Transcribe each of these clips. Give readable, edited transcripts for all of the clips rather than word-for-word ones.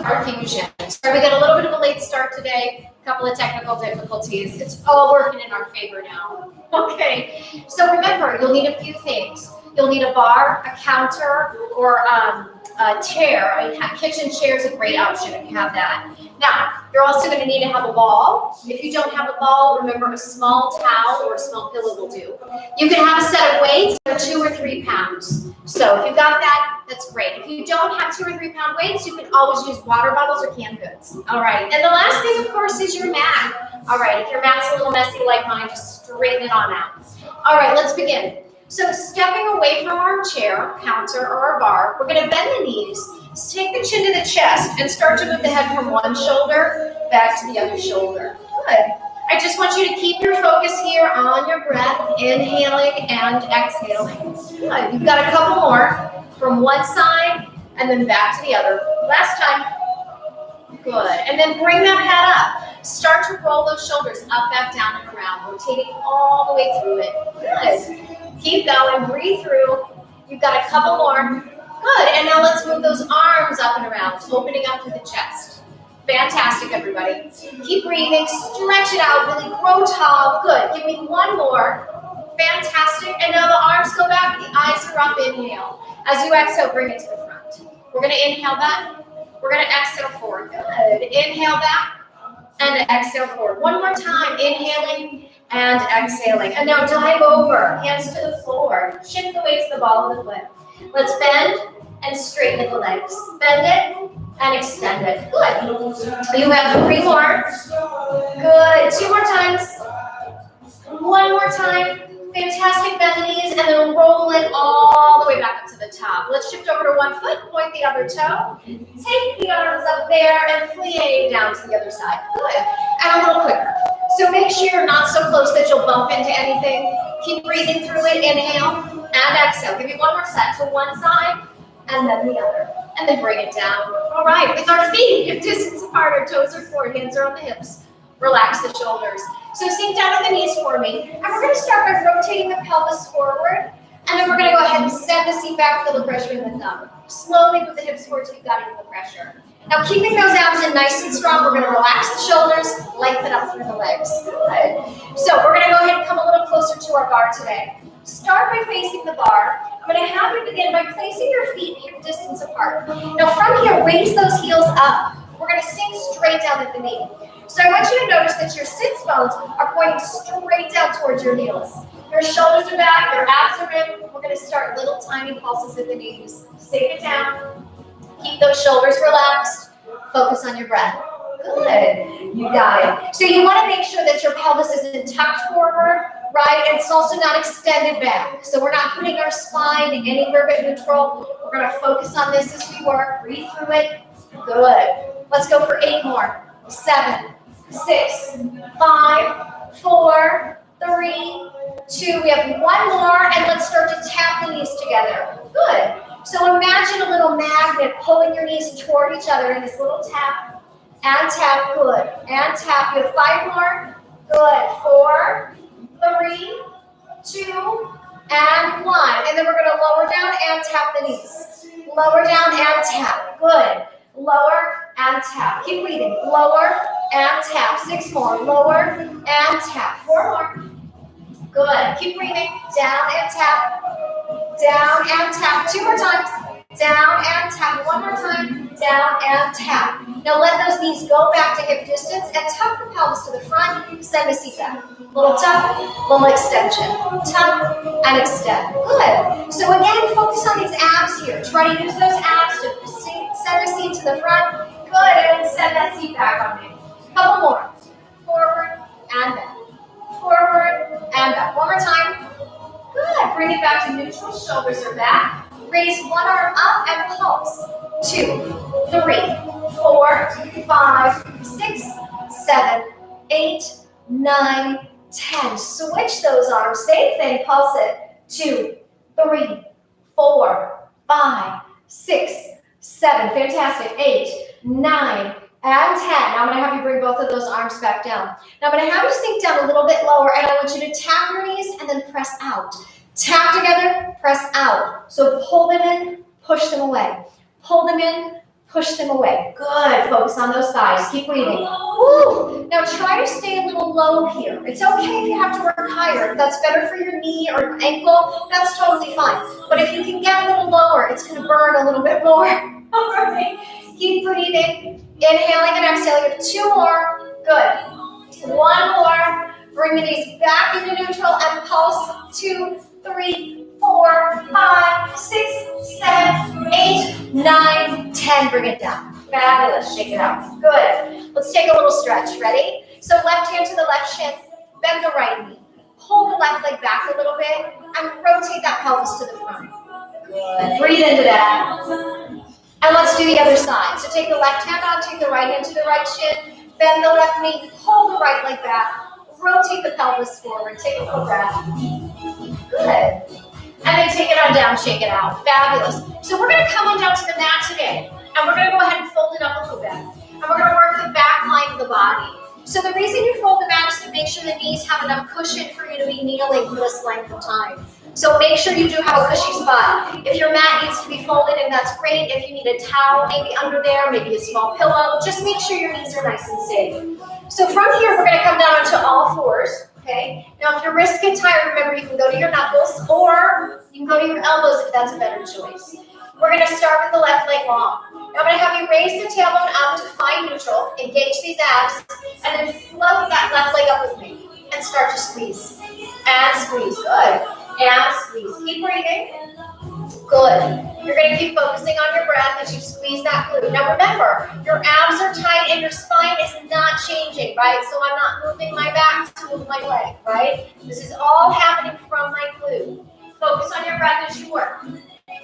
Barre Fusion. Sorry, we got a little bit of a late start today, a couple of technical difficulties. It's all working in our favor now. Okay, so remember, you'll need a few things. You'll need a bar, a counter, or a chair. Kitchen chair is a great option if you have that. Now, you're also going to need to have a ball. If you don't have a ball, remember a small towel or a small pillow will do. You can have a set of weights that are 2 or 3 pounds. So if you got that, that's great. If you don't have 2 or 3 pound weights, you can always use water bottles or canned goods. All right. And the last thing, of course, is your mat. All right. If your mat's a little messy like mine, just straighten it on out. All right. Let's begin. So stepping away from our chair, counter, or our bar, we're going to bend the knees, take the chin to the chest, and start to move the head from one shoulder back to the other shoulder. Good. I just want you to keep your focus here on your breath, inhaling and exhaling. Good. You've got a couple more from one side and then back to the other. Last time. Good. And then bring that head up. Start to roll those shoulders up, back, down, and around, rotating all the way through it. Good. Keep going, breathe through. You've got a couple more. Good, and now let's move those arms up and around, opening up to the chest. Fantastic, everybody. Keep breathing, stretch it out, really grow tall. Good, give me one more. Fantastic, and now the arms go back, the eyes are up, inhale. As you exhale, bring it to the front. We're gonna inhale back, we're gonna exhale forward. Good, inhale back, and exhale forward. One more time, inhaling, and exhaling. And now dive over, hands to the floor. Shift the weight to the ball of the foot. Let's bend and straighten the legs. Bend it and extend it. Good. You have 3 more. Good. 2 more times. 1 more time. Fantastic. Bend the knees and then roll it all the way back up to the top. Let's shift over to one foot, point the other toe. Take the arms up there and plie down to the other side. Good. And a little quicker. So make sure you're not so close that you'll bump into anything. Keep breathing through it. Inhale and exhale. Give me one more set to one side and then the other. And then bring it down. All right. With our feet hip distance apart, our toes are forward, hands are on the hips. Relax the shoulders. So sink down on the knees for me. And we're going to start by rotating the pelvis forward. And then we're going to go ahead and send the seat back, feel the pressure in the thumb. Slowly move the hips forward till you've got into the pressure. Now keeping those abs in nice and strong, we're going to relax the shoulders, lengthen up through the legs. Good. So we're going to go ahead and come a little closer to our bar today. Start by facing the bar. I'm going to have you begin by placing your feet hip distance apart. Now from here, raise those heels up. We're going to sink straight down at the knee. So I want you to notice that your sits bones are pointing straight down towards your heels. Your shoulders are back, your abs are in. We're going to start little tiny pulses at the knees. Sink it down. Keep those shoulders relaxed. Focus on your breath. Good. You got it. So you want to make sure that your pelvis isn't tucked forward, right? And it's also not extended back. So we're not putting our spine anywhere but neutral. We're going to focus on this as we work. Breathe through it. Good. Let's go for 8 more. 7, 6, 5, 4, 3, 2. We have 1 more, and let's start to tap the knees together. Good. So imagine a little magnet pulling your knees toward each other in this little tap and tap. Good. And tap. You have 5 more. Good. 4, 3, 2, and 1. And then we're going to lower down and tap the knees. Lower down and tap. Good. Lower and tap. Keep breathing. Lower and tap. 6 more. Lower and tap. 4 more. Good. Keep breathing. Down and tap. Down and tap. 2 more times. Down and tap. 1 more time. Down and tap. Now let those knees go back to hip distance and tuck the pelvis to the front. Send the seat back. Little tuck, little extension. Tuck and extend. Good. So again, focus on these abs here. Try to use those abs to send the seat to the front. Good. And send that seat back on me. Couple more. Forward and back. Forward and back. 1 more time. Good. Bring it back to neutral. Shoulders are back. Raise 1 arm up and pulse. 2, 3, 4, 5, 6, 7, 8, 9, 10. Switch those arms. Same thing. Pulse it. 2, 3, 4, 5, 6, 7. Fantastic. 8, 9, and 10. Now I'm going to have you bring both of those arms back down. Now I'm going to have you sink down a little bit lower, and I want you to tap your knees and then press out. Tap together, press out. So pull them in, push them away. Pull them in, Push them away. Good. Focus on those thighs. Keep breathing. Woo. Now try to stay a little low here. It's okay if you have to work higher. If that's better for your knee or your ankle, that's totally fine. But if you can get a little lower, it's going to burn a little bit more. All right. Keep breathing. Inhaling and exhaling. 2 more. Good. 1 more. Bring the knees back into neutral and pulse. 2, 3, 4, 5, 6, 7, 8, 9, 10. Bring it down. Fabulous. Shake it out. Good. Let's take a little stretch. Ready? So left hand to the left shin. Bend the right knee. Pull the left leg back a little bit and rotate that pelvis to the front. Good. Breathe into that. And let's do the other side. So take the left hand on, take the right hand to the right shin. Bend the left knee. Pull the right leg back. Rotate the pelvis forward. Take a little breath. Good. And then take it on down, shake it out. Fabulous. So we're going to come on down to the mat today. And we're going to go ahead and fold it up a little bit. And we're going to work the back line of the body. So the reason you fold the mat is to make sure the knees have enough cushion for you to be kneeling for this length of time. So make sure you do have a cushy spot. If your mat needs to be folded in, that's great. If you need a towel maybe under there, maybe a small pillow, just make sure your knees are nice and safe. So from here, we're going to come down onto all fours. Okay. Now, if your wrists get tired, remember you can go to your knuckles or you can go to your elbows if that's a better choice. We're going to start with the left leg long. Now, I'm going to have you raise the tailbone up to find neutral, engage these abs, and then float that left leg up with me and start to squeeze. And squeeze. Good. And squeeze. Keep breathing. Good. You're going to keep focusing on your breath as you squeeze that glute. Now remember, your abs are tight and your spine is not changing, right? So I'm not moving my back to move my leg, right? This is all happening from my glute. Focus on your breath as you work.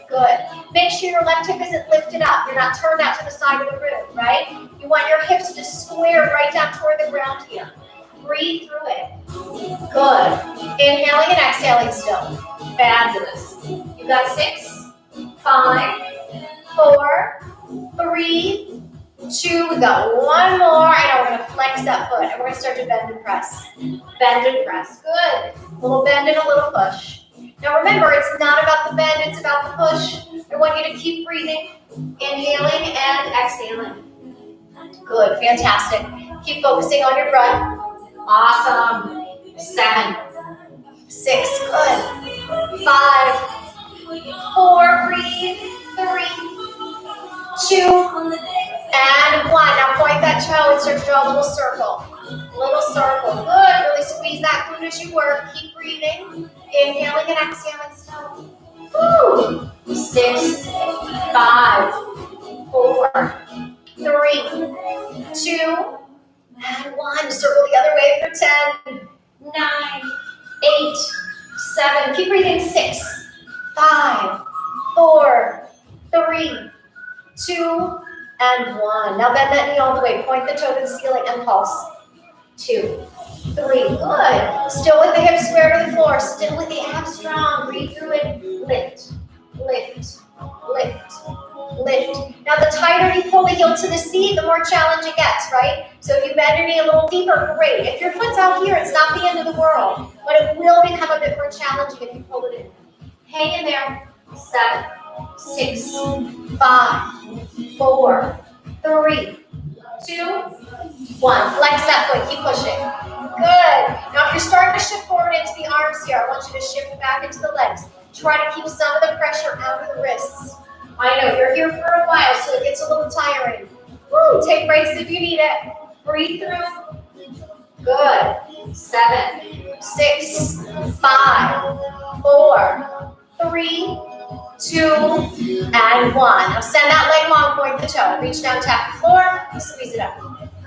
Good. Make sure your left hip isn't lifted up. You're not turned out to the side of the room, right? You want your hips to square right down toward the ground here. Breathe through it. Good. Inhaling and exhaling still. Fabulous. You got 6, 5, 4, 3, 2. We got 1 more. And we're going to flex that foot. And we're going to start to bend and press. Bend and press. Good. A little bend and a little push. Now remember, it's not about the bend, it's about the push. I want you to keep breathing, inhaling and exhaling. Good, fantastic. Keep focusing on your breath. Awesome. 7, 6, good. 5, 4, breathe. 3, 2, and 1. Now point that toe and start to draw a little circle. Little circle. Good. Really squeeze that glute as you work. Keep breathing. Inhaling and exhaling still. Woo. 6, 5, 4, 3, 2, and 1. Circle the other way for 10, 9, 8, 7. Keep breathing. 6, 5, 4, 3, 2, and 1. Now bend that knee all the way. Point the toe to the ceiling and pulse. 2, 3. Good. Still with the hips square to the floor. Still with the abs strong. Breathe through it. Lift, lift, lift, lift. Now the tighter you pull the heel to the seat, the more challenge it gets, right? So if you bend your knee a little deeper, great. If your foot's out here, it's not the end of the world. But it will become a bit more challenging if you pull it in. Hang in there. 7, 6, 5, 4, 3, 2, 1. Flex that foot. Keep pushing. Good. Now, if you're starting to shift forward into the arms here, I want you to shift back into the legs. Try to keep some of the pressure out of the wrists. I know you're here for a while, so it gets a little tiring. Woo, take breaks if you need it. Breathe through. Good. 7, 6, 5, 4, 3, 2, and 1. Now send that leg long, point the toe. Reach down, tap the floor, squeeze it up.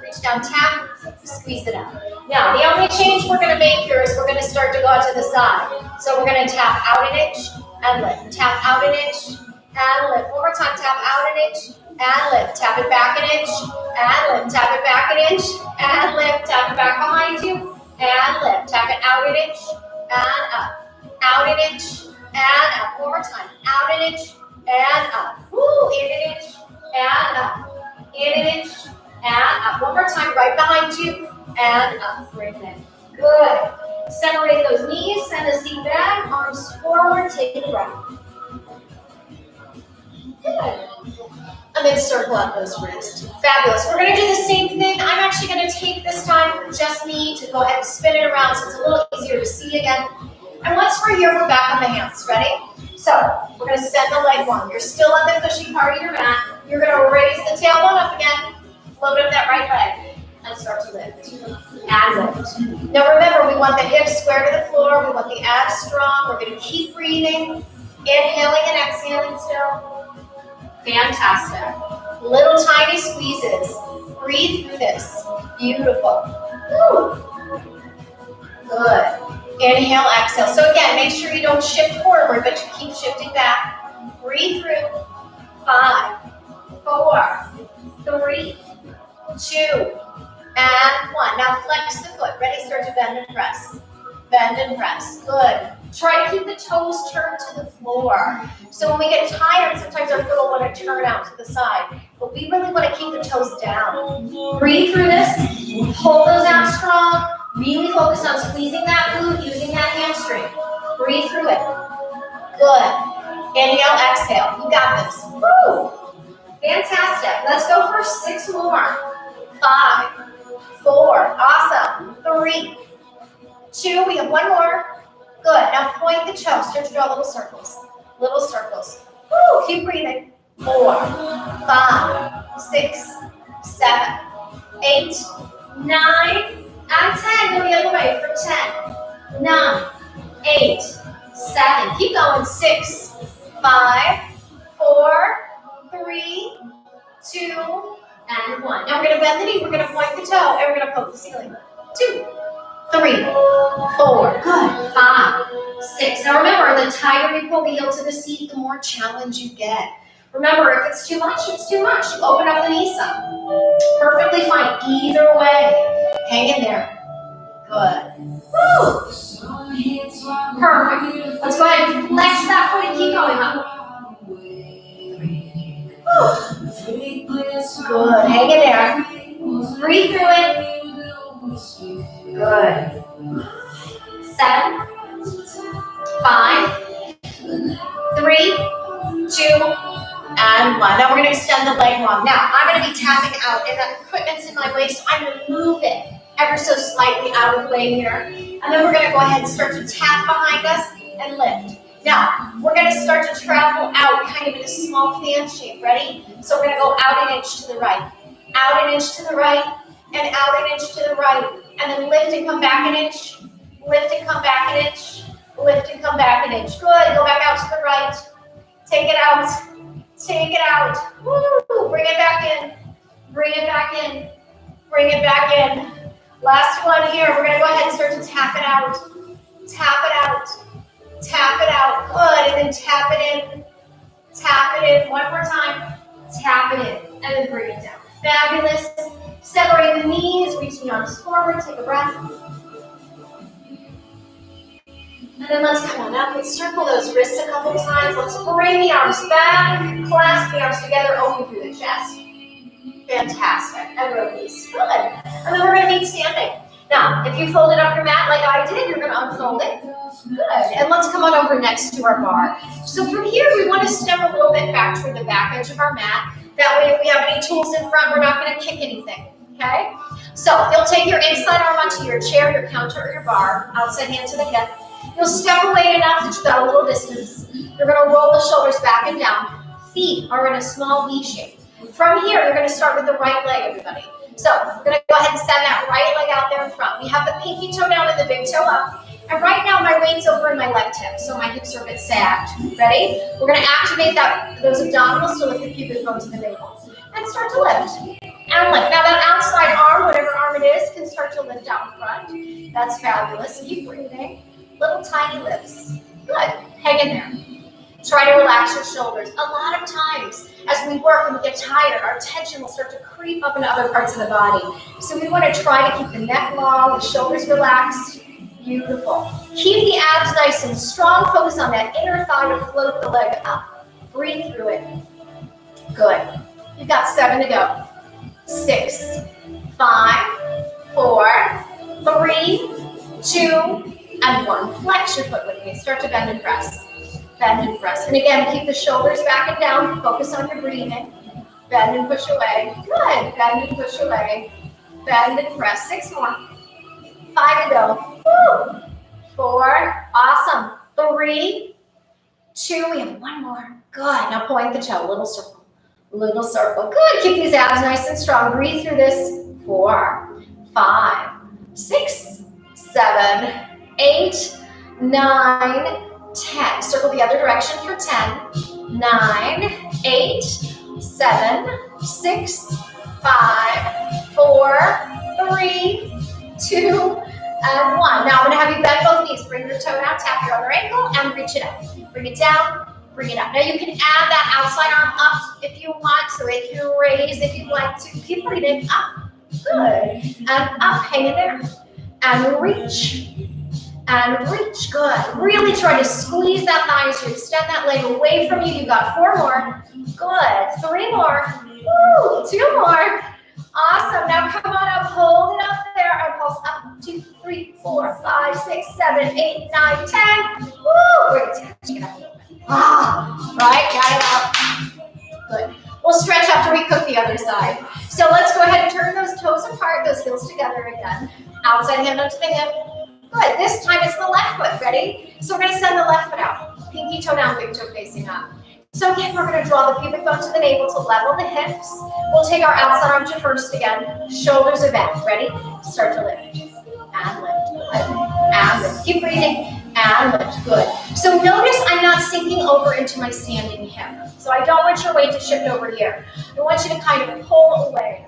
Reach down, tap, squeeze it up. Now, the only change we're going to make here is we're going to start to go out to the side. So we're going to tap out an inch and lift. Tap out an inch and lift. One more time, tap out an inch and lift. Tap it back an inch and lift. Tap it back an inch and lift. Tap it back behind you and lift. Tap it out an inch and up. Out an inch and up. One more time. Out an inch and up. Woo, in an inch and up. In an inch and up. One more time, right behind you and up. Bring it in. Good. Separate those knees, send the seat back, arms forward, take a breath. Good. and circle out those wrists. Fabulous. We're going to do the same thing. I'm actually going to take this time for just me to go ahead and spin it around so it's a little easier to see again. And once we're here, we're back on the hands. Ready? So we're going to send the leg one. You're still on the cushy part of your mat. You're going to raise the tailbone up again. Float up that right leg and start to lift. And lift. Now remember, we want the hips square to the floor. We want the abs strong. We're going to keep breathing. Inhaling and exhaling still. Fantastic. Little tiny squeezes. Breathe through this. Beautiful. Woo. Good. Inhale, exhale. So again, make sure you don't shift forward, but you keep shifting back. Breathe through. 5, 4, 3, 2, and 1. Now flex the foot. Ready? Start to bend and press. Bend and press. Good. Try to keep the toes turned to the floor. So when we get tired, sometimes our foot will want to turn out to the side. But we really want to keep the toes down. Breathe through this. Hold those abs strong. Really focus on squeezing that glute, using that hamstring. Breathe through it. Good. Inhale, exhale. You got this. Woo! Fantastic. Let's go for 6 more. 5, 4. Awesome. 3, 2. We have 1 more. Good. Now point the toes. Start to draw little circles. Little circles. Woo! Keep breathing. 4, 5, 6, 7, 8, 9, and 10. Go the other way for 10, 9, 8, 7. Keep going. 6, 5, 4, 3, 2, and 1. Now we're going to bend the knee. We're going to point the toe, and we're going to poke the ceiling. 2, 3, 4. Good. 5, 6. Now remember, the tighter you pull the heel to the seat, the more challenge you get. Remember, if it's too much, it's too much. You open up the knee some. Perfectly fine. Either way. Hang in there. Good. Woo! Perfect. Let's go ahead and flex that foot and keep going up. Woo! Good. Hang in there. Breathe through it. Good. 7, 5, 3, 2, and 1. Now we're going to extend the leg long. Now I'm going to be tapping out, and that equipment's in my way, so I'm going to move it ever so slightly out of the way here. And then we're going to go ahead and start to tap behind us and lift. Now we're going to start to travel out kind of in a small fan shape. Ready? So we're going to go out an inch to the right, out an inch to the right, and out an inch to the right. And then lift and come back an inch, lift and come back an inch, lift and come back an inch. Good. Go back out to the right. Take it out. Take it out. Woo! Bring it back in. Bring it back in. Bring it back in. Last one here. We're going to go ahead and start to tap it out. Tap it out. Tap it out. Good. And then tap it in. Tap it in. One more time. Tap it in. And then bring it down. Fabulous. Separate the knees. Reach the arms forward. Take a breath. And then let's come on up and circle those wrists a couple times. Let's bring the arms back, clasp the arms together, open through the chest. Fantastic. And release. Good. And then we're going to meet standing. Now, if you folded up your mat like I did, you're going to unfold it. Good. And let's come on over next to our bar. So from here, we want to step a little bit back toward the back edge of our mat. That way, if we have any tools in front, we're not going to kick anything. Okay? So you'll take your inside arm onto your chair, your counter, or your bar. Outside hand to the hip. You'll step away enough that you've got a little distance. You're going to roll the shoulders back and down. Feet are in a small V shape. From here, you're going to start with the right leg, everybody. So we're going to go ahead and send that right leg out there in front. We have the pinky toe down and the big toe up. And right now, my weight's over in my left hip, so my hips are a bit sagged. Ready? We're going to activate those abdominals to lift the pubic bone to the navel. And start to lift. And lift. Now that outside arm, whatever arm it is, can start to lift out in front. That's fabulous. Keep breathing. Little tiny lifts. Good. Hang in there. Try to relax your shoulders. A lot of times, as we work and we get tired, our tension will start to creep up into other parts of the body. So we want to try to keep the neck long, the shoulders relaxed. Beautiful. Keep the abs nice and strong. Focus on that inner thigh to float the leg up. Breathe through it. Good. You've got 7 to go. 6, 5, 4, 3, 2, and 1. Flex your foot with me. Start to bend and press. Bend and press. And again, keep the shoulders back and down. Focus on your breathing. Bend and push away. Good. Bend and push away. Bend and press. 6 more. 5 to go. Woo. 4. Awesome. 3, 2. We have 1 more. Good. Now point the toe. Little circle. Little circle. Good. Keep these abs nice and strong. Breathe through this. 4, 5, 6, 7, 8, 9, 10. Circle the other direction for 10. 9, 8, 7, 6, 5, 4, 3, 2, and 1. Now I'm going to have you bend both knees. Bring your toe down, tap your other ankle, and reach it up. Bring it down, bring it up. Now you can add that outside arm up if you want, so it can raise if you'd like to. Keep breathing up. Good. And up, hang in there. And reach. And reach. Good. Really try to squeeze that thigh as you extend that leg away from you. You got 4 more. Good. 3 more. Woo. 2 more. Awesome. Now come on up. Hold it up there. And pulse up. 2, 3, 4, 5, 6, 7, 8, 9, 10. Woo. Bring it down. Take it up a little bit. Right. Got it up. Good. We'll stretch after we cook the other side. So let's go ahead and turn those toes apart, those heels together again. Outside hand onto the hip. Good. This time it's the left foot. Ready? So we're going to send the left foot out. Pinky toe down, big toe facing up. So again, we're going to draw the pubic bone to the navel to level the hips. We'll take our outside arm to first again. Shoulders are back. Ready? Start to lift. And lift. Good. And lift. Keep breathing. And lift. Good. So notice I'm not sinking over into my standing hip. So I don't want your weight to shift over here. I want you to kind of pull away.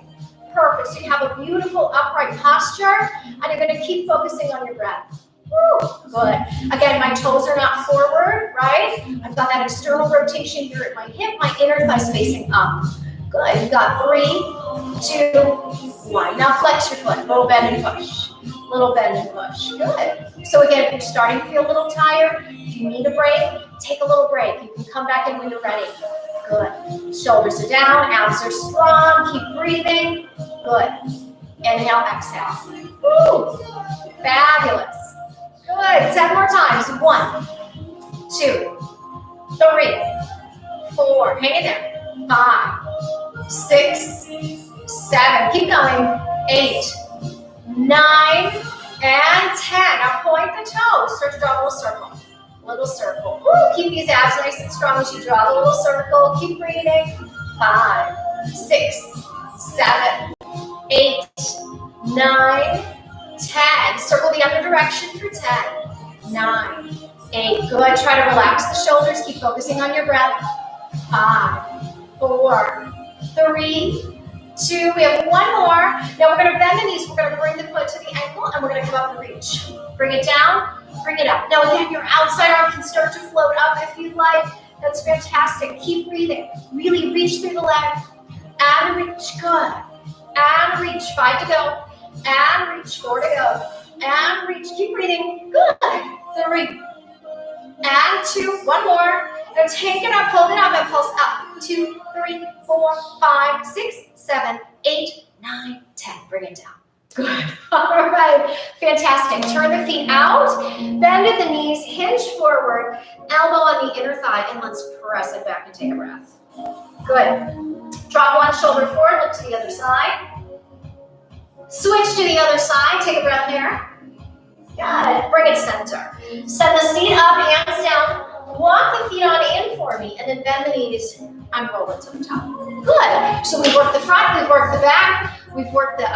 Perfect. So you have a beautiful upright posture, and you're going to keep focusing on your breath. Woo. Good. Again, my toes are not forward, right? I've got that external rotation here at my hip, my inner thighs facing up. Good. You got 3, 2, 1. Now flex your foot. Little bend and push. Little bend and push. Good. So again, if you're starting to feel a little tired, if you need a break, take a little break. You can come back in when you're ready. Good. Shoulders are down, abs are strong. Keep breathing. Good. Inhale, exhale. Woo. Fabulous. Good. 10 more times. 1, 2, 3, 4. Hang in there. 5, 6, 7. Keep going. 8, 9, and 10. Now point the toes. Start to draw a little circle. Little circle. Woo. Keep these abs nice and strong as you draw the little circle. Keep breathing. 5, 6, 7, 8, 9, 10. Circle the other direction for 10. 9, 8. Good. Try to relax the shoulders. Keep focusing on your breath. 5, 4, 3, 2. We have 1 more. Now we're going to bend the knees. We're going to bring the foot to the ankle, and we're going to come up and reach. Bring it down. Bring it up. Now again, your outside arm can start to float up if you'd like. That's fantastic. Keep breathing. Really reach through the leg. And reach. Good. And reach. 5 to go. And reach. 4 to go. And reach. Keep breathing. Good. 3. And 2. 1 more. Now take it up. Hold it up and pulse up. 2, 3, 4, 5, 6, 7, 8, 9, 10. Bring it down. Good. All right. Fantastic. Turn the feet out. Bend at the knees. Hinge forward. Elbow on the inner thigh. And let's press it back and take a breath. Good. Drop one shoulder forward. Look to the other side. Switch to the other side. Take a breath here. Good. Bring it center. Send the seat up, hands down. Walk the feet on in for me. And then bend the knees and roll it to the top. Good. So we've worked the front. We've worked the back. We've worked the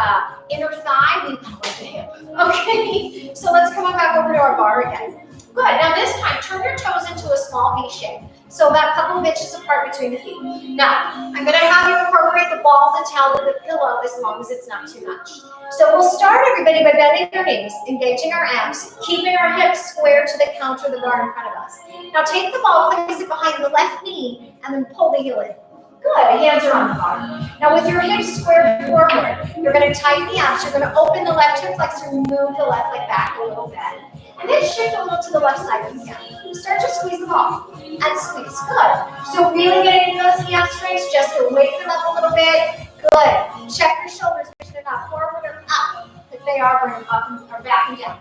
inner thigh. We've worked the hip. Okay. So let's come on back over to our bar again. Good. Now this time, turn your toes into a small V shape. So about a couple of inches apart between the feet. Now, I'm going to have you incorporate the ball of the towel to the pillow as long as it's not too much. So we'll start, everybody, by bending your knees, engaging our abs, keeping our hips square to the counter, the bar in front of us. Now take the ball, place it behind the left knee, and then pull the heel in. Good. Hands are on the bar. Now with your hips squared forward, you're going to tighten the abs. You're going to open the left hip flexor and move the left leg back a little bit. And then shift a little to the left side if you can. Start to squeeze the ball. And squeeze. Good. So really getting into those hamstrings. Just to wake them up a little bit. Good. Check your shoulders. Make sure they're not forward or up. If they are, bring them up or back and down.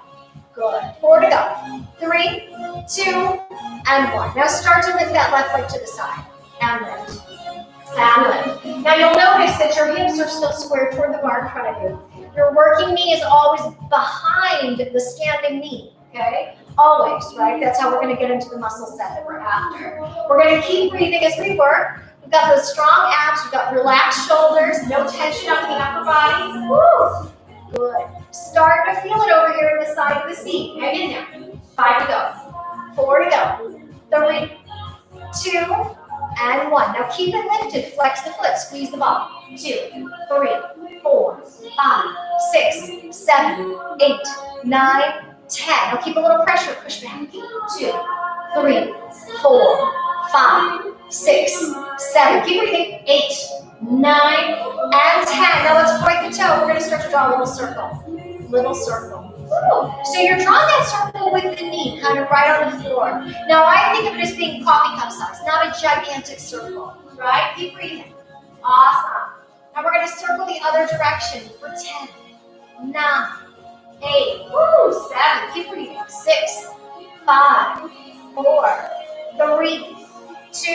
Good. 4 to go. 3, 2, and 1. Now start to lift that left leg to the side. And lift. And lift. Now you'll notice that your hips are still squared toward the bar in front of you. Your working knee is always behind the standing knee, okay? Always, right? That's how we're gonna get into the muscle set that we're after. We're gonna keep breathing as we work. We've got those strong abs, we've got relaxed shoulders, no tension up in the upper body. Woo! Good. Start to feel it over here in the side of the seat. Hang in there. 5 to go. 4 to go. 3, 2, and 1. Now keep it lifted. Flex the foot. Squeeze the ball. 2, 3, 4, 5, 6, 7, 8, 9, 10. Now keep a little pressure. Push back. 2, 3, 4, 5, 6, 7. Keep breathing. 8, 9, and 10. Now let's point the toe. We're going to start to draw a little circle. Little circle. Ooh. So you're drawing that circle with the knee, kind of right on the floor. Now I think of it as being coffee cup size, not a gigantic circle, right? Keep breathing. Awesome. Now we're going to circle the other direction for 10, 9, 8, 7. Keep breathing. 6, 5, 4, 3, 2,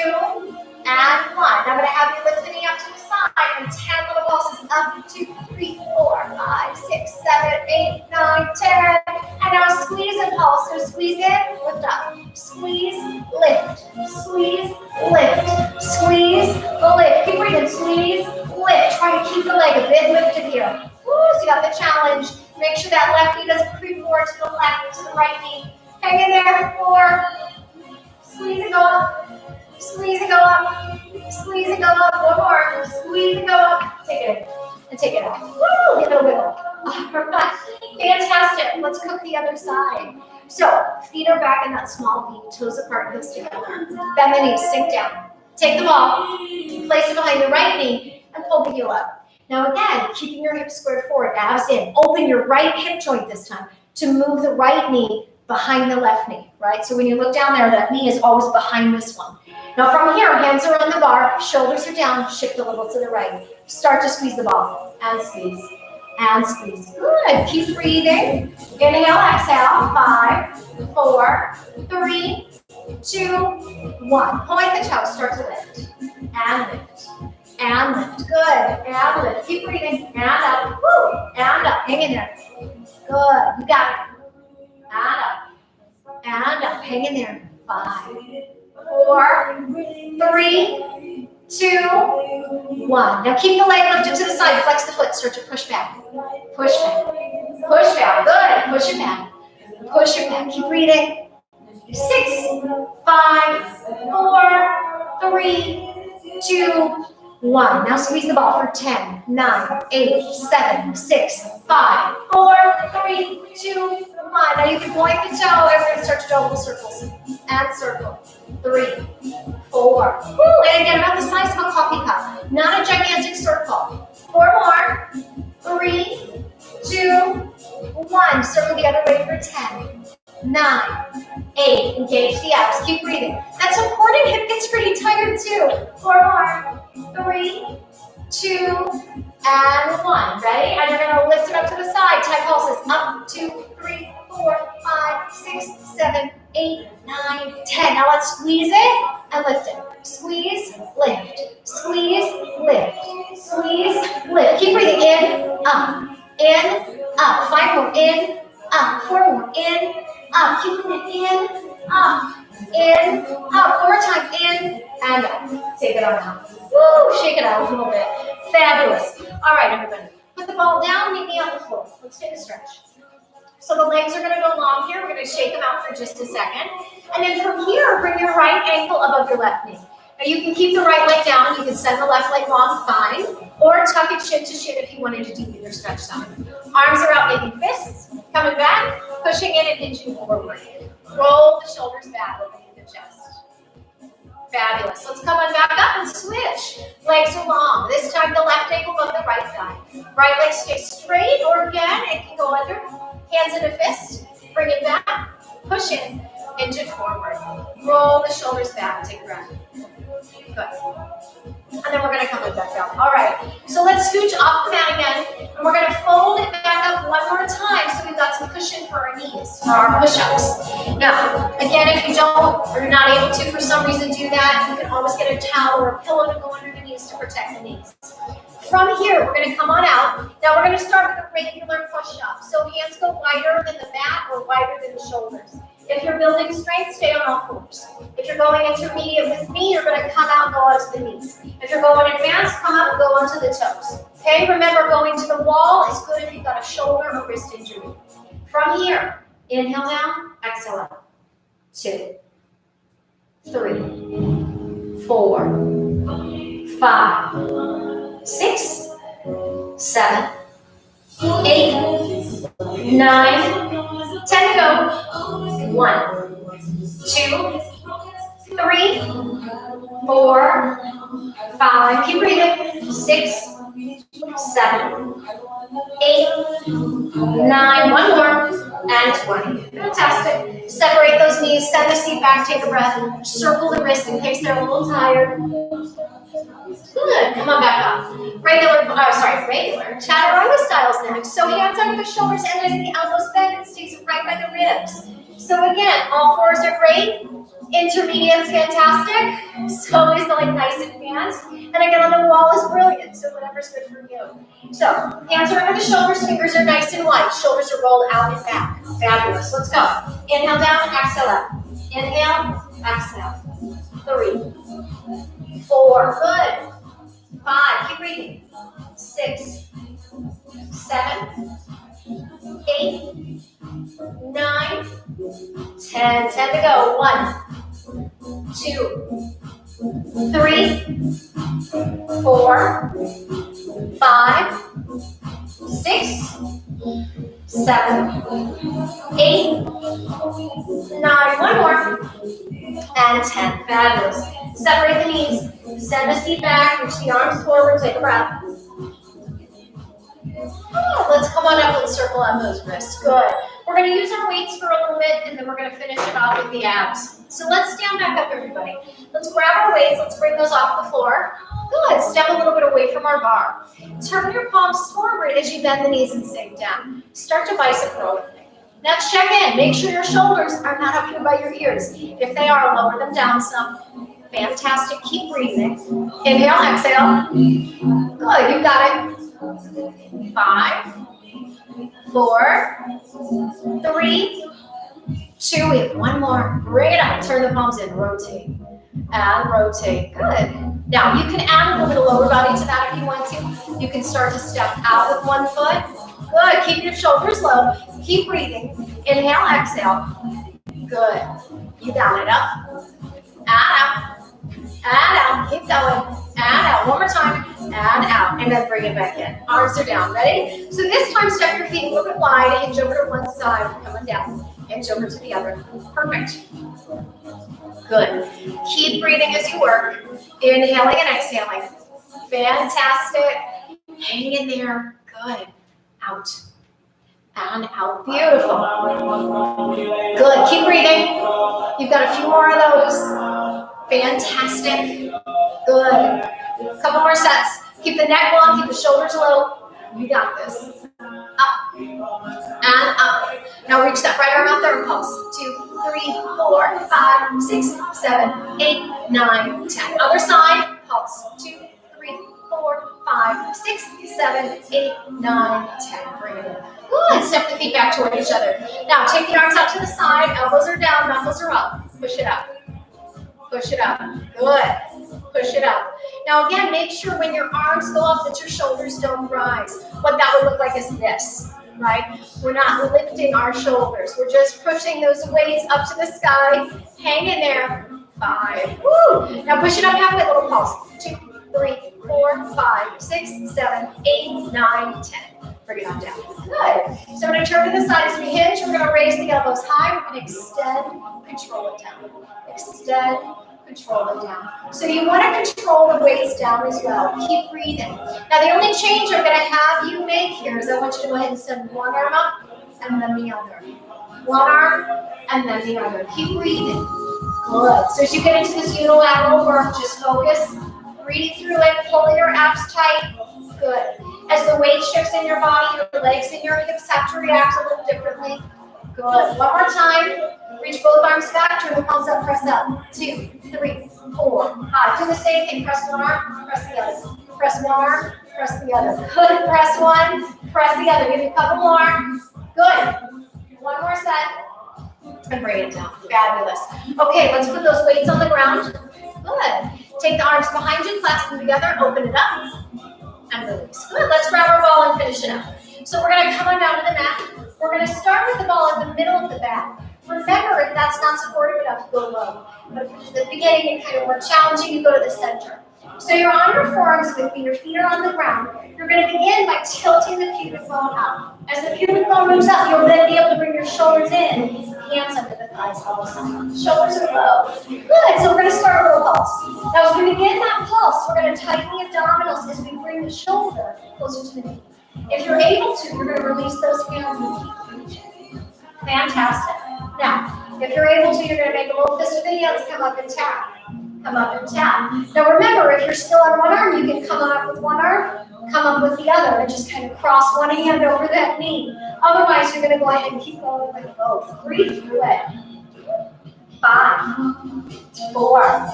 and 1. Now I'm going to have you lift the knee up to the side and 10 little pulses. Up, 2, 3, 4, 5, 6, 7, 8, 9, 10. And now squeeze and pulse. So squeeze in, lift up. Squeeze, lift. Squeeze, lift. Squeeze, lift. Keep breathing. Squeeze, lift. Try to keep the leg a bit lifted here. Woo, so you got the challenge. Make sure that left knee doesn't creep forward to the left, to the right knee. Hang in there. 4. Squeeze and go up. Squeeze and go up. Squeeze and go up. 1 more. Squeeze and go up. Take it in. And take it out. Woo! Give it a wiggle. All right. Fantastic. Let's cook the other side. So, feet are back in that small V, toes apart, heels together. Bend the knees, sink down. Take the ball, place it behind the right knee, and pull the heel up. Now again, keeping your hips squared forward, abs in. Open your right hip joint this time to move the right knee behind the left knee, right? So when you look down there, that knee is always behind this one. Now from here, hands are on the bar, shoulders are down, shift a little to the right. Start to squeeze the ball, and squeeze, and squeeze. Good, keep breathing. Inhale, exhale, 5, 4, 3, 2, 1. Point the toes, start to lift, and lift, and lift. Good, and lift. Keep breathing, and up, woo, and up. Hang in there. Good, you got it. And up, and up. Hang in there. 5, 4, 3, 2, 1. Now keep the leg lifted to the side. Flex the foot. Start to push back. Push back. Push back. Good. Push it back. Push it back. Keep breathing. 6, 5, 4, 3, 2, 1. Now squeeze the ball for 10, 9, 8, 7, 6, 5, 4, 3, 2, 1. Now you can point the toe and we're going to start to draw little circles. And circle. 3, 4. Woo, and again, about the size of a coffee cup. Not a gigantic circle. 4 more. 3, 2, 1. Circle the other way for 10, 9, 8. Engage the abs. Keep breathing. That supported hip gets pretty tired too. 4 more. 3, 2, and 1. Ready? And you're going to lift it up to the side. 10 pulses. Up, 2, 3, 4, 5, 6, 7, 8, 9, 10. Now let's squeeze it and lift it. Squeeze, lift. Squeeze, lift. Squeeze, lift. Keep breathing in, up, 5 more, in, up, 4 more, in, up. Keep breathing in, up, 4 more times, in, and up. Take it on out. Woo, shake it out a little bit. Fabulous. All right, everybody. Put the ball down, meet me on the floor. Let's take a stretch. So the legs are going to go long here. We're going to shake them out for just a second. And then from here, bring your right ankle above your left knee. Now you can keep the right leg down. You can send the left leg long, fine. Or tuck it shin to shin if you wanted to do either stretch side. Arms are out, making fists. Coming back, pushing in and hinging forward. Roll the shoulders back, opening the chest. Fabulous. Let's come on back up and switch. Legs are long. This time the left ankle above the right thigh. Right leg stays straight, or again, it can go under. Hands in a fist. Bring it back. Push in. Hinge it forward. Roll the shoulders back. Take a breath. Good. And then we're going to come it back down. All right. So let's scooch off the mat again. And we're going to fold it back up one more time so we've got some cushion for our knees, for our push-ups. Now, again, if you don't or you're not able to for some reason do that, you can always get a towel or a pillow to go under the knees to protect the knees. From here, we're gonna come on out. Now we're gonna start with a regular push-up. So hands go wider than the mat or wider than the shoulders. If you're building strength, stay on all fours. If you're going intermediate with me, you're gonna come out and go onto the knees. If you're going advanced, come out and go onto the toes. Okay, remember going to the wall is good if you've got a shoulder or wrist injury. From here, inhale down, exhale out. 2, 3, 4, 5, 6, 7, 8, 9, 10 to go. 1, 2, 3, 4, 5. Keep breathing. 6, 7, 8, 9. One more. And 20. Fantastic. Separate those knees. Send the seat back. Take a breath. Circle the wrists in case they're a little tired. Good. Come on back up. Regular chaturanga styles next. So hands under the shoulders and as the elbows bend, it stays right by the ribs. So again, all fours are great. Intermediate's fantastic. So is like nice and advanced. And again, on the wall is brilliant. So whatever's good for you. So hands are under the shoulders, fingers are nice and wide. Shoulders are rolled out and back. Fabulous. Let's go. Inhale down, exhale up. Inhale, exhale. 3, 4. Good. 5. Keep breathing. 6, 7, 8, 9, 10. 10 to go. 1, 2, 3, 4, 5, 6, 7, 8, 9. One more. And 10. Fabulous. Separate the knees. Send the seat back. Reach the arms forward. Take a breath. Let's come on up and circle out those wrists. Good. We're going to use our weights for a little bit, and then we're going to finish it off with the abs. So let's stand back up, everybody. Let's grab our weights. Let's bring those off the floor. Good. Step a little bit away from our bar. Turn your palms forward as you bend the knees and sink down. Start to bicep curl with me. Now check in. Make sure your shoulders are not up here by your ears. If they are, lower them down some. Fantastic. Keep breathing. Inhale, exhale. Good. You got it. 5, 4, 3, 2. We have one more. Bring it up. Turn the palms in. Rotate. And rotate. Good. Now you can add a little bit of lower body to that if you want to. You can start to step out with one foot. Good. Keep your shoulders low. Keep breathing. Inhale, exhale. Good. You got it. Up. And out. And out. Keep going. And out. One more time. And out. And then bring it back in. Arms are down. Ready? So this time, step your feet a little bit wide. Hinge over to one side. Coming down. Hinge over to the other. Perfect. Good. Keep breathing as you work. Inhaling and exhaling. Fantastic. Hang in there. Good. Out. And out. Beautiful. Good. Keep breathing. You've got a few more of those. Fantastic. Good. Couple more sets. Keep the neck long. Keep the shoulders low. You got this. Up. And up. Now reach that right arm out there and pulse. 2, 3, 4, 5, 6, 7, 8, 9, 10. Other side. Pulse. 2, 3, 4, 5, 6, 7, 8, 9, 10. Bring it in. Good. Step the feet back toward each other. Now take the arms out to the side. Elbows are down. Knuckles are up. Push it up. Push it up. Good. Push it up. Now again, make sure when your arms go up that your shoulders don't rise. What that would look like is this, right? We're not lifting our shoulders. We're just pushing those weights up to the sky. Hang in there. 5. Woo! Now push it up halfway, little pulse. 2, 3, 4, 5, 6, 7, 8, 9, 10. Bring it on down. Good. So we're going to turn to the side as we hinge. We're going to raise the elbows high. We're going to extend, control it down. Extend, control it down. So you want to control the weights down as well. Keep breathing. Now the only change I'm going to have you make here is I want you to go ahead and send one arm up and then the other. One arm and then the other. Keep breathing. Good. So as you get into this unilateral work, just focus. Breathe through it. Pull your abs tight. Good. As the weight shifts in your body, your legs and your hips have to react a little differently. Good. One more time. Reach both arms back. Turn the palms up. Press up. 2, 3, 4, 5. Do the same thing. Press one arm. Press the other. Press one arm, press the other. Good. Press one, press the other. Give me a couple more. Good. One more set. And bring it down. Fabulous. Okay, let's put those weights on the ground. Good. Take the arms behind you, clasp them together, open it up, and release. Good. Let's grab our ball and finish it up. So we're going to come on down to the mat. We're going to start with the ball in the middle of the bat. Remember, if that's not supportive enough, you go low. But if it's the beginning and kind of more challenging, you go to the center. So you're on your forearms with me, your feet are on the ground. You're going to begin by tilting the pubic bone up. As the pubic bone moves up, you'll then be able to bring your shoulders in, hands under the thighs also. Shoulders are low. Good, so we're going to start a little pulse. Now as we begin that pulse, we're going to tighten the abdominals as we bring the shoulder closer to the knee. If you're able to, you're going to release those hands and keep reaching. Fantastic. Now, if you're able to, you're going to make a little fist of the hands, come up and tap. Come up and tap. Now remember, if you're still on one arm, you can come up with one arm, come up with the other, and just kind of cross one hand over that knee. Otherwise, you're going to go ahead and keep going with both. Breathe through it. 5, 4,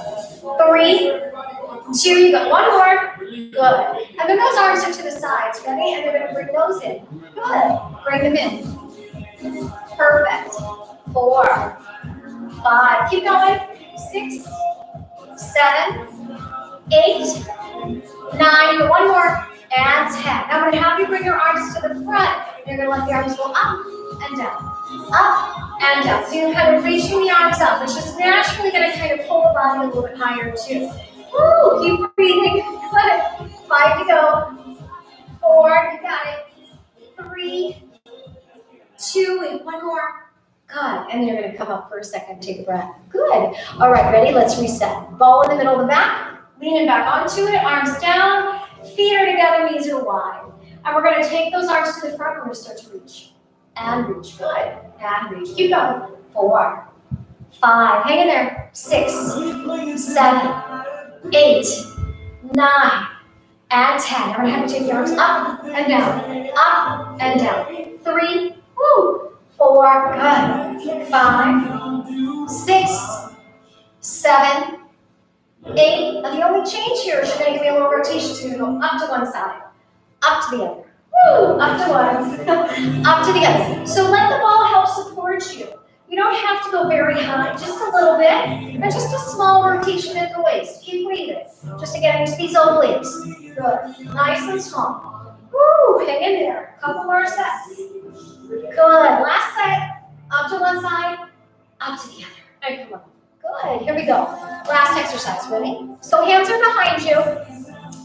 3, 2, you got one more. Good. And then those arms are to the sides. Ready? And you're going to bring those in. Good. Bring them in. Perfect. 4, 5. Keep going. 6, 7, 8, 9. One more. And 10. Now I'm going to have you bring your arms to the front. You're going to let the arms go up and down. Up and down. So you're kind of reaching the arms up. It's just naturally going to kind of pull the body a little bit higher too. Woo, keep breathing. Good. 5 to go. 4, you got it. 3, 2, and one more. Good. And then you're going to come up for a second. Take a breath. Good. All right, ready? Let's reset. Ball in the middle of the back. Leaning back onto it. Arms down. Feet are together. Knees are wide. And we're going to take those arms to the front. We're going to start to reach. And reach. Good. And reach. Keep going. 4, 5. Hang in there. 6, 7, 8, 9, and 10. I'm going to have you take the arms up and down. Up and down. 3, 4, good. 5, 6, 7, 8. Now the only change here is you're going to give me a little rotation. So you're going to go up to one side, up to the other. Woo, up to one, up to the other. So let the ball help support you. You don't have to go very high, just a little bit, and just a small rotation at the waist. Keep breathing, just to get into these obliques. Good, nice and small. Woo, hang in there. Couple more sets. Good, last set. Up to one side, up to the other. And come on. Good, here we go. Last exercise, ready? So hands are behind you.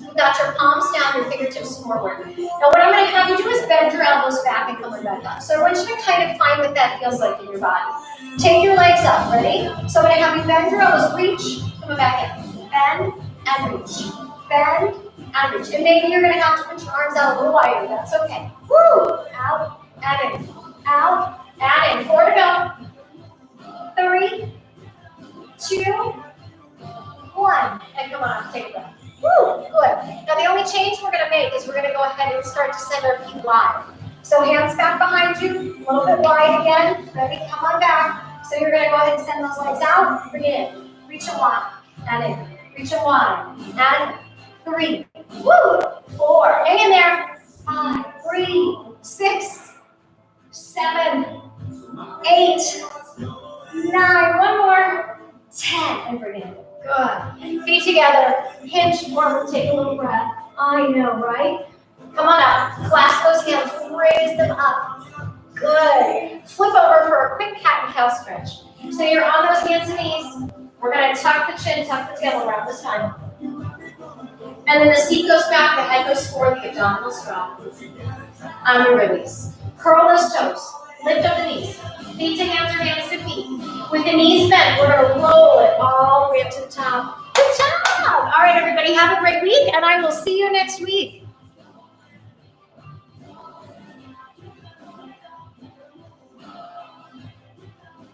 You've got your palms down, your fingertips forward. Now what I'm going to have you do is bend your elbows back and come back up. So I want you to kind of find what that feels like in your body. Take your legs up, ready? So I'm going to have you bend your elbows, reach, come back in. Bend and reach. Bend and reach. And maybe you're going to have to put your arms out a little wider. That's okay. Woo! Out and in. Out and in. 4 to go. 3, 2, 1. And come on, take a breath. Woo, good. Now the only change we're going to make is we're going to go ahead and start to send our feet wide. So hands back behind you, a little bit wide again. Ready? Come on back. So you're going to go ahead and send those legs out. Bring it in. Reach them wide. And in. Reach them wide. And 3. Woo. 4. Hang in there. 5. 3. 6. 7. 8. 9. One more. 10. And bring it in. Good. Feet together. Hinge forward. Take a little breath. I know, right? Come on up. Clasp those hands. Raise them up. Good. Flip over for a quick cat and cow stretch. So you're on those hands and knees. We're going to tuck the chin, tuck the tail around this time. And then the seat goes back, the head goes forward, the abdominals drop. On your release. Curl those toes. Lift up the knees. Feet to hands or hands to feet. With the knees bent, we're going to roll it all the way up to the top. Good job. All right, everybody, have a great week, and I will see you next week.